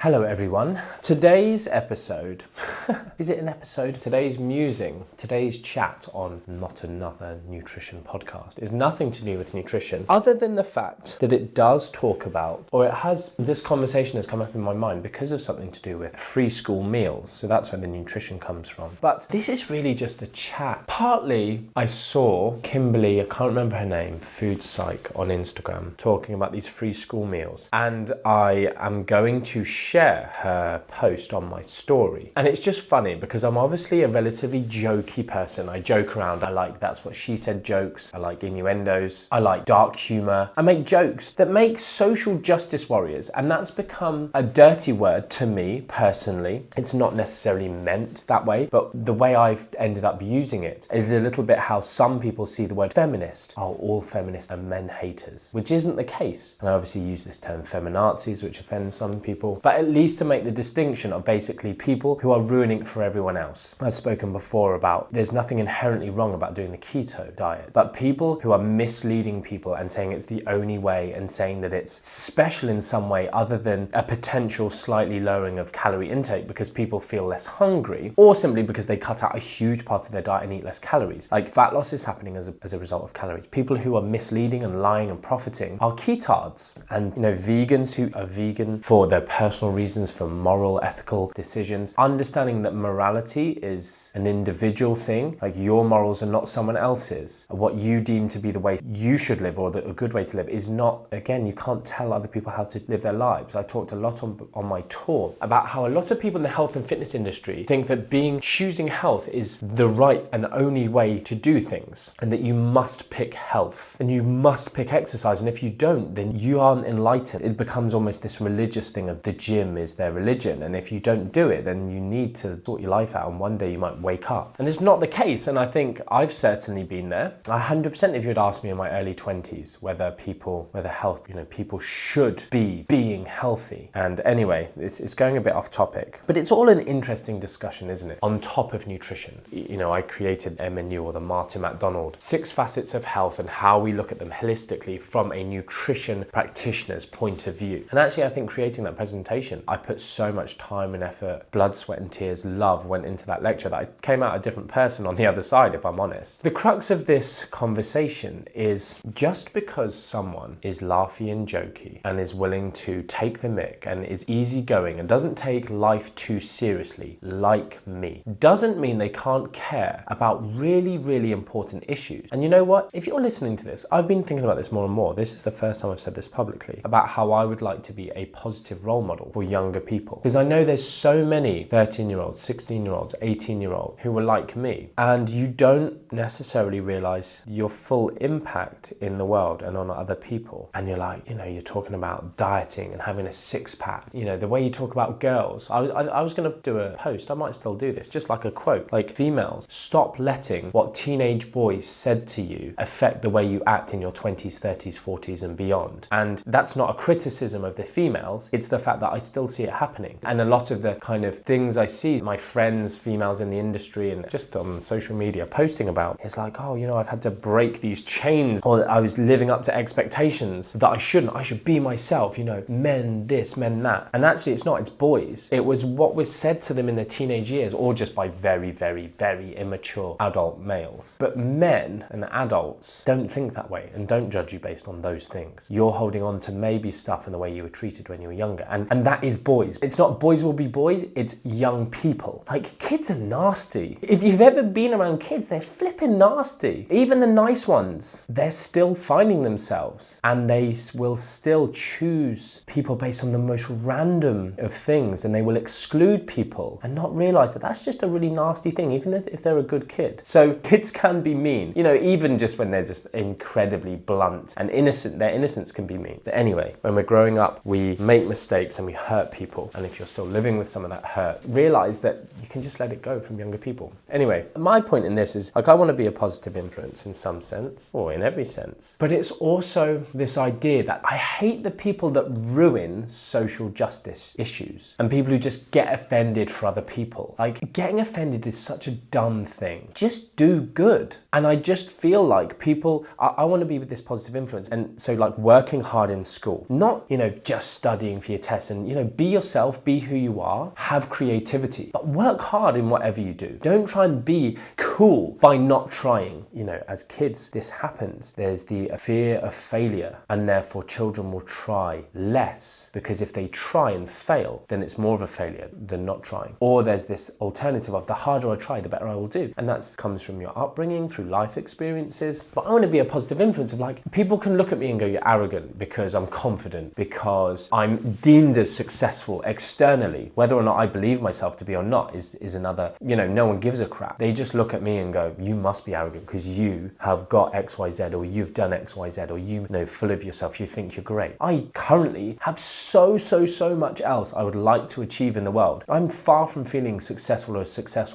Hello everyone. Today's episode, is it an episode? Today's musing, today's chat on Not Another Nutrition Podcast is nothing to do with nutrition other than the fact that it does talk about, or this conversation has come up in my mind because of something to do with free school meals. So that's where the nutrition comes from. But this is really just a chat. Partly I saw Kimberly, I can't remember her name, Food Psych on Instagram, talking about these free school meals. And I am going to share her post on my story. And it's just funny because I'm obviously a relatively jokey person. I joke around. I like that's what she said jokes. I like innuendos. I like dark humor. I make jokes that make social justice warriors. And that's become a dirty word to me personally. It's not necessarily meant that way, but the way I've ended up using it is a little bit how some people see the word feminist. Oh, all feminists are men haters, which isn't the case. And I obviously use this term feminazis, which offends some people, but at least to make the distinction of basically people who are ruining it for everyone else. I've spoken before about there's nothing inherently wrong about doing the keto diet, but people who are misleading people and saying it's the only way and saying that it's special in some way other than a potential slightly lowering of calorie intake because people feel less hungry, or simply because they cut out a huge part of their diet and eat less calories. Like fat loss is happening as a result of calories. People who are misleading and lying and profiting are ketards. And vegans who are vegan for their personal reasons, for moral, ethical decisions, understanding that morality is an individual thing, like your morals are not someone else's. What you deem to be the way you should live or a good way to live is not, again, you can't tell other people how to live their lives. I talked a lot on my tour about how a lot of people in the health and fitness industry think that choosing health is the right and only way to do things, and that you must pick health and you must pick exercise, and if you don't, then you aren't enlightened. It becomes almost this religious thing of the gym is their religion, and if you don't do it, then you need to sort your life out, and one day you might wake up. And it's not the case, and I think I've certainly been there. 100%, if you had asked me in my early 20s whether health, people should be being healthy. And anyway, it's going a bit off topic, but it's all an interesting discussion, isn't it? On top of nutrition, I created MNU, or the Martin McDonald 6 facets of health and how we look at them holistically from a nutrition practitioner's point of view. And actually, I think creating that presentation, I put so much time and effort, blood, sweat and tears, love went into that lecture that I came out a different person on the other side, if I'm honest. The crux of this conversation is just because someone is laughy and jokey and is willing to take the mick and is easygoing and doesn't take life too seriously, like me, doesn't mean they can't care about really, really important issues. And you know what? If you're listening to this, I've been thinking about this more and more. This is the first time I've said this publicly, about how I would like to be a positive role model for younger people. Because I know there's so many 13-year-olds, 16-year-olds, 18-year-olds who are like me, and you don't necessarily realize your full impact in the world and on other people. And you're like, you're talking about dieting and having a six-pack. The way you talk about girls. I was going to do a post, I might still do this, just like a quote, like females, stop letting what teenage boys said to you affect the way you act in your 20s, 30s, 40s and beyond. And that's not a criticism of the females, it's the fact that I still see it happening. And a lot of the kind of things I see my friends, females in the industry and just on social media posting about, it's like, I've had to break these chains, or I was living up to expectations that I shouldn't. I should be myself, men this, men that. And actually it's not, it's boys. It was what was said to them in their teenage years, or just by very, very, very immature adult males. But men and adults don't think that way and don't judge you based on those things. You're holding on to maybe stuff in the way you were treated when you were younger. And that is boys. It's not boys will be boys, it's young people. Like, kids are nasty. If you've ever been around kids, they're flipping nasty. Even the nice ones, they're still finding themselves, and they will still choose people based on the most random of things, and they will exclude people and not realize that that's just a really nasty thing, even if they're a good kid. So kids can be mean, even just when they're just incredibly blunt and innocent. Their innocence can be mean. But anyway, when we're growing up, we make mistakes and we hurt people. And if you're still living with some of that hurt, realize that you can just let it go from younger people. Anyway, my point in this is, I want to be a positive influence in some sense, or in every sense. But it's also this idea that I hate the people that ruin social justice issues and people who just get offended for other people. Like, getting offended is such a dumb thing. Just do good. And I just feel like people, I want to be with this positive influence. And so like working hard in school, not, just studying for your tests and, be yourself, be who you are, have creativity, but work hard in whatever you do. Don't try and be cool by not trying. As kids, this happens. There's the fear of failure, and therefore children will try less, because if they try and fail, then it's more of a failure than not trying. Or there's this alternative of the harder I try, the better I will do. And that comes from your upbringing, through life experiences. But I want to be a positive influence of people can look at me and go, you're arrogant because I'm confident, because I'm deemed as successful externally. Whether or not I believe myself to be or not is another, no one gives a crap. They just look at me and go, you must be arrogant because you have got XYZ, or you've done XYZ, or full of yourself, you think you're great. I currently have so much else I would like to achieve in the world. I'm far from feeling successful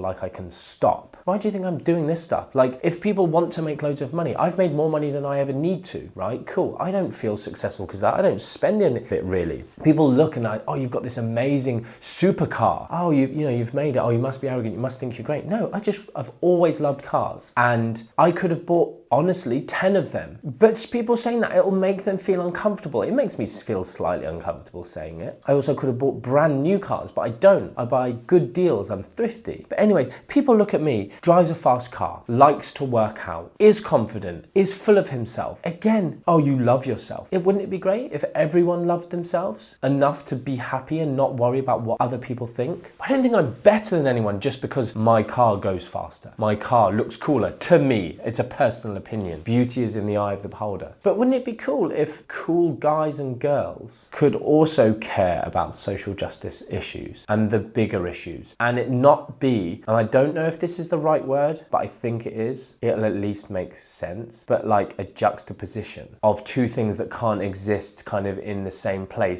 like I can stop. Why do you think I'm doing this stuff? If people want to make loads of money, I've made more money than I ever need to, right? Cool. I don't feel successful because of that. I don't spend any of it really. People look and you've got this amazing supercar. Oh, you've made it. Oh, you must be arrogant. You must think you're great. No, I've always loved cars, and I could have bought, honestly, 10 of them. But people saying that, it will make them feel uncomfortable. It makes me feel slightly uncomfortable saying it. I also could have bought brand new cars, but I don't. I buy good deals. I'm thrifty. But anyway, people look at me, drives a fast car, likes to work out, is confident, is full of himself. Again, oh, you love yourself. Wouldn't it be great if everyone loved themselves enough to be happy and not worry about what other people think? I don't think I'm better than anyone just because my car goes faster. My car looks cooler to me. It's a personal opinion. Beauty is in the eye of the beholder. But wouldn't it be cool if cool guys and girls could also care about social justice issues and the bigger issues, and it not be, and I don't know if this is the right word, but I think it is, it'll at least make sense, but like a juxtaposition of two things that can't exist kind of in the same place.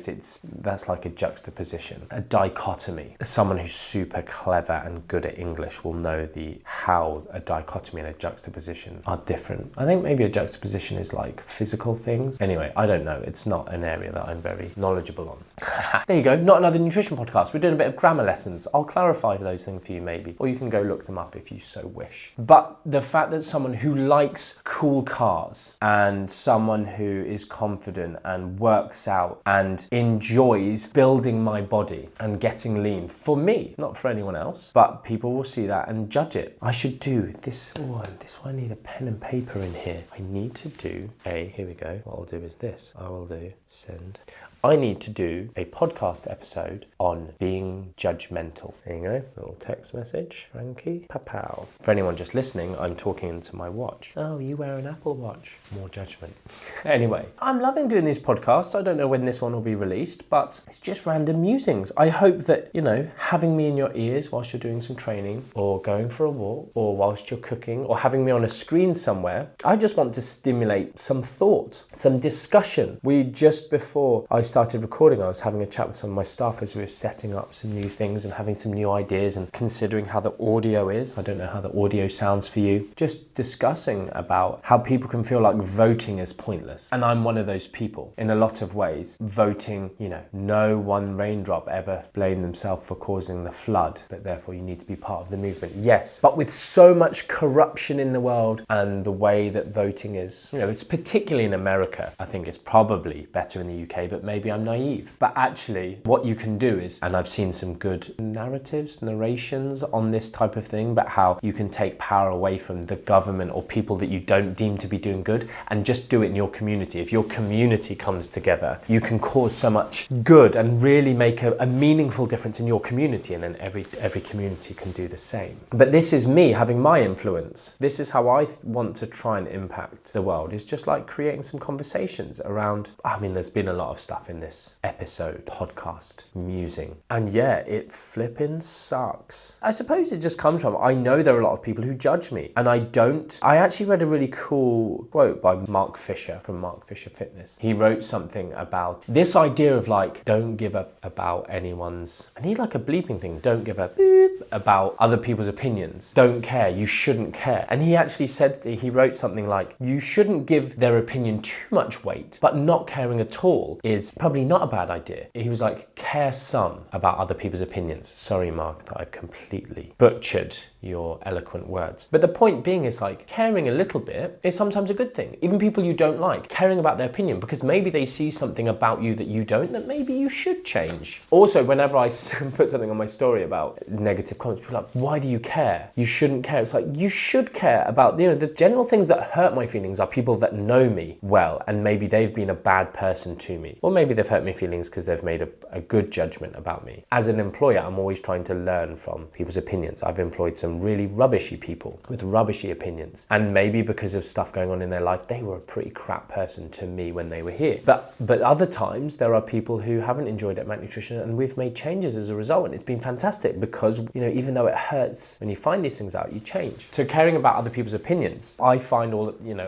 That's like a juxtaposition, a dichotomy. Someone who's super clever and good at English will know how a dichotomy and a juxtaposition are different. I think maybe a juxtaposition is like physical things. Anyway, I don't know. It's not an area that I'm very knowledgeable on. There you go. Not another nutrition podcast. We're doing a bit of grammar lessons. I'll clarify those things for you maybe, or you can go look them up if you so wish. But the fact that someone who likes cool cars and someone who is confident and works out and enjoys building my body and getting lean, for me, not for anyone else, but people will see that and judge it. I should do this one. I need a pen and paper in here. I need to do here we go. What I'll do is this. I will do send. I need to do a podcast episode on being judgmental. There you go, little text message, Frankie, pow. For anyone just listening, I'm talking into my watch. Oh, you wear an Apple Watch. More judgment. Anyway, I'm loving doing these podcasts. I don't know when this one will be released, but it's just random musings. I hope that, having me in your ears whilst you're doing some training or going for a walk or whilst you're cooking or having me on a screen somewhere, I just want to stimulate some thought, some discussion. Just before I started recording, I was having a chat with some of my staff as we were setting up some new things and having some new ideas and considering how the audio is. I don't know how the audio sounds for you. Just discussing about how people can feel like voting is pointless. And I'm one of those people in a lot of ways. Voting, no one raindrop ever blamed themselves for causing the flood, but therefore you need to be part of the movement. Yes, but with so much corruption in the world and the way that voting is, it's particularly in America. I think it's probably better in the UK, but maybe I'm naive. But actually what you can do is, and I've seen some good narrations on this type of thing, but how you can take power away from the government or people that you don't deem to be doing good and just do it in your community. If your community comes together, you can cause so much good and really make a meaningful difference in your community, and then every community can do the same. But this is me having my influence. This is how I want to try and impact the world, is just like creating some conversations around, there's been a lot of stuff in this episode, podcast, musing, and yeah, it flipping sucks. I suppose it just comes from, I know there are a lot of people who judge me, and I actually read a really cool quote by Mark Fisher from Mark Fisher Fitness. He wrote something about this idea of don't give up about anyone's, I need like a bleeping thing, don't give a beep about other people's opinions. Don't care, you shouldn't care. And he actually he wrote something like, you shouldn't give their opinion too much weight, but not caring at all is probably not a bad idea. He was like, care some about other people's opinions. Sorry, Mark, that I've completely butchered your eloquent words. But the point being is like, caring a little bit is sometimes a good thing. Even people you don't like, caring about their opinion, because maybe they see something about you that you don't, that maybe you should change. Also, whenever I put something on my story about negative comments, people are like, why do you care? You shouldn't care. It's like, you should care about, the general things that hurt my feelings are people that know me well, and maybe they've been a bad person to me. Or maybe they've hurt my feelings because they've made a good judgment about me. As an employer, I'm always trying to learn from people's opinions. I've employed some really rubbishy people with rubbishy opinions. And maybe because of stuff going on in their life, they were a pretty crap person to me when they were here. But other times, there are people who haven't enjoyed it Mac Nutrition, and we've made changes as a result. And it's been fantastic because, even though it hurts when you find these things out, you change. So caring about other people's opinions, I find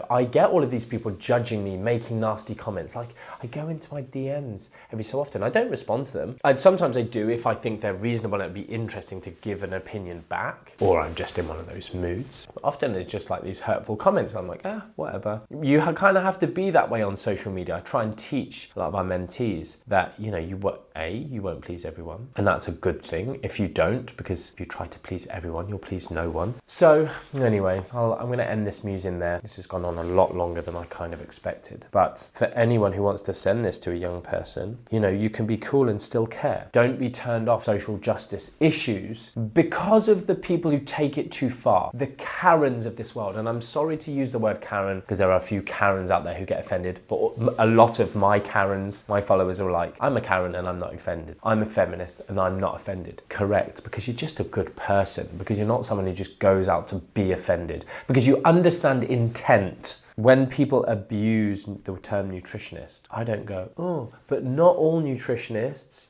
I get all of these people judging me, making nasty comments. Like, I go into my DMs every so often. I don't respond to them. And sometimes I do if I think they're reasonable and it'd be interesting to give an opinion back, or I'm just in one of those moods. But often it's just like these hurtful comments. I'm like, whatever. You kind of have to be that way on social media. I try and teach a lot of our mentees that, you won't please everyone. And that's a good thing if you don't, because if you try to please everyone, you'll please no one. So anyway, I'm going to end this musing there. This has gone on a lot longer than I kind of expected. But for anyone who wants to send this to a young person, you can be cool and still care. Don't be turned off social justice issues because of the people who take it too far. The Karens of this world. And I'm sorry to use the word Karen because there are a few Karens out there who get offended. But a lot of my Karens, my followers are like, I'm a Karen and I'm not offended. I'm a feminist and I'm not offended. Correct. Because you're just a good person. Because you're not someone who just goes out to be offended. Because you understand intent. When people abuse the term nutritionist, I don't go, but not all nutritionists,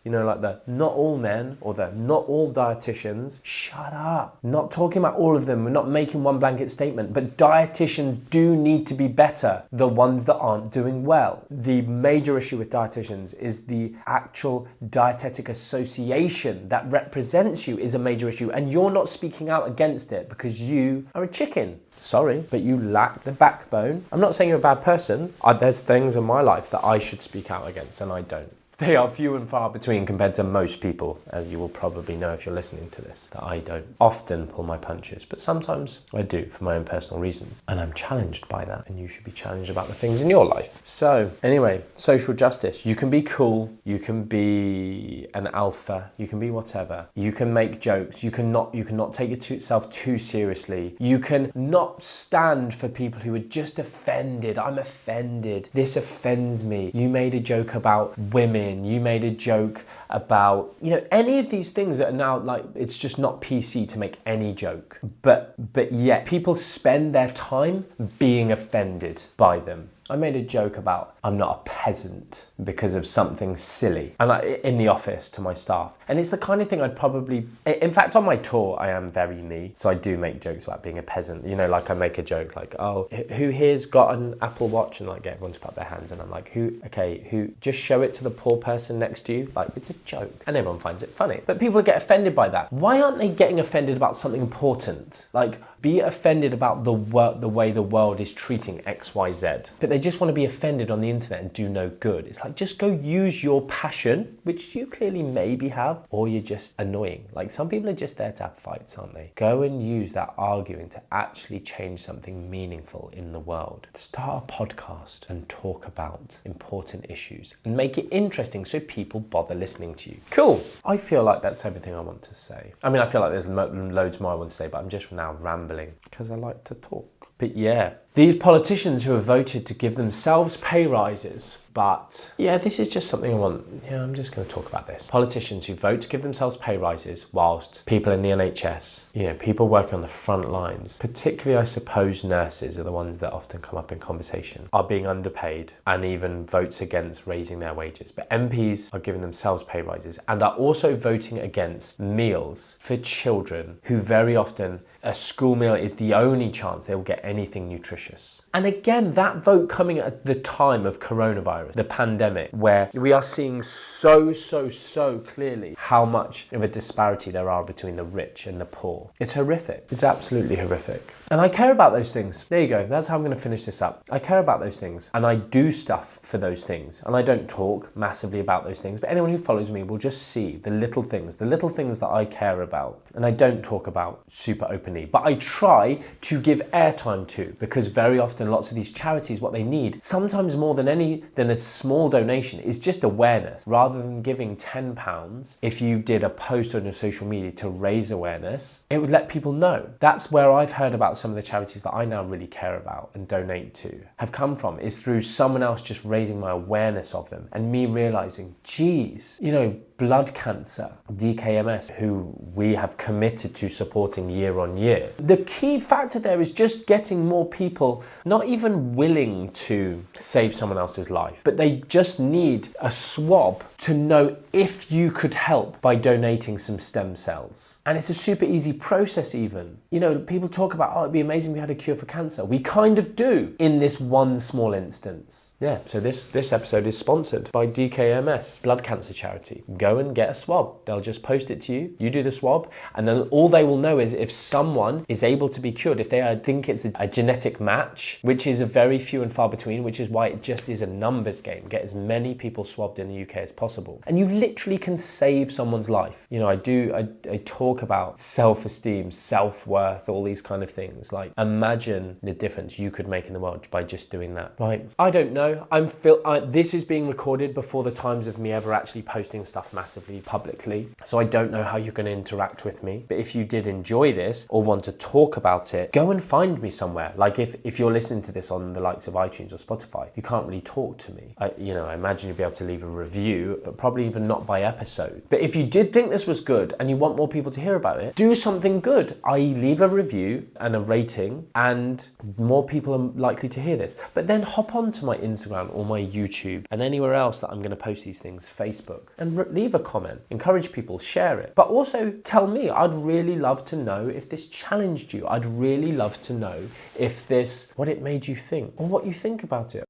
not all men or not all dietitians. Shut up. Not talking about all of them. We're not making one blanket statement, but dietitians do need to be better. The ones that aren't doing well. The major issue with dietitians is the actual dietetic association that represents you is a major issue, and you're not speaking out against it because you are a chicken. Sorry, but you lack the backbone. I'm not saying you're a bad person. There's things in my life that I should speak out against and I don't. They are few and far between compared to most people, as you will probably know if you're listening to this, that I don't often pull my punches, but sometimes I do for my own personal reasons. And I'm challenged by that, and you should be challenged about the things in your life. So anyway, social justice. You can be cool, you can be an alpha, you can be whatever. You can make jokes, you cannot take yourself too seriously. You can not stand for people who are just offended. I'm offended. This offends me. You made a joke about women. You made a joke about, any of these things that are now like, it's just not PC to make any joke. But yet people spend their time being offended by them. I made a joke about I'm not a peasant because of something silly, and in the office to my staff. And it's the kind of thing I'd probably, in fact, on my tour, I am very me. So I do make jokes about being a peasant. Like I make a joke like, who here's got an Apple Watch? And like get everyone to put their hands, and I'm like, who just show it to the poor person next to you. Like, it's a joke, and everyone finds it funny. But people get offended by that. Why aren't they getting offended about something important? Like, be offended about the way the world is treating X, Y, Z. But they just want to be offended on the internet and do no good. It's like, just go use your passion, which you clearly maybe have, or you're just annoying. Like, some people are just there to have fights, aren't they? Go and use that arguing to actually change something meaningful in the world. Start a podcast and talk about important issues and make it interesting so people bother listening to you. Cool. I feel like that's everything I want to say. I mean, I feel like there's loads more I want to say, but I'm just now rambling because I like to talk. But yeah, these politicians who have voted to give themselves pay rises. But yeah, this is just something I want. Yeah, I'm just going to talk about this. Politicians who vote to give themselves pay rises whilst people in the NHS, people working on the front lines, particularly I suppose nurses are the ones that often come up in conversation, are being underpaid, and even votes against raising their wages. But MPs are giving themselves pay rises and are also voting against meals for children who very often a school meal is the only chance they will get anything nutritious. And again, that vote coming at the time of coronavirus, the pandemic, where we are seeing so clearly how much of a disparity there are between the rich and the poor. It's horrific. It's absolutely horrific. And I care about those things. There you go. That's how I'm going to finish this up. I care about those things and I do stuff for those things. And I don't talk massively about those things, but anyone who follows me will just see the little things that I care about. And I don't talk about super openly, but I try to give airtime to, because very often lots of these charities, what they need, sometimes more than a small donation, is just awareness. Rather than giving £10, if you did a post on your social media to raise awareness, it would let people know. That's where I've heard about some of the charities that I now really care about and donate to have come from, is through someone else just raising my awareness of them and me realizing, geez, blood cancer, DKMS, who we have committed to supporting year on year. The key factor there is just getting more people not even willing to save someone else's life, but they just need a swab to know if you could help by donating some stem cells. And it's a super easy process even. People talk about, oh, it'd be amazing if we had a cure for cancer. We kind of do in this one small instance. Yeah, so this episode is sponsored by DKMS, blood cancer charity. Go and get a swab. They'll just post it to you. You do the swab, and then all they will know is if someone is able to be cured, if they think it's a genetic match, which is a very few and far between, which is why it just is a numbers game. Get as many people swabbed in the UK as possible. And you literally can save someone's life. I talk about self-esteem, self-worth, all these kind of things. Like, imagine the difference you could make in the world by just doing that. Right? I don't know. This is being recorded before the times of me ever actually posting stuff massively publicly. So I don't know how you're going to interact with me. But if you did enjoy this or want to talk about it, go and find me somewhere. Like if you're listening to this on the likes of iTunes or Spotify, you can't really talk to me. I imagine you'd be able to leave a review, but probably even not by episode. But if you did think this was good and you want more people to hear about it, do something good, i.e. leave a review and a rating, and more people are likely to hear this. But then hop on to my Instagram or my YouTube and anywhere else that I'm going to post these things, Facebook, and leave a comment. Encourage people, share it. But also tell me, I'd really love to know if this challenged you. I'd really love to know if what it made you think or what you think about it.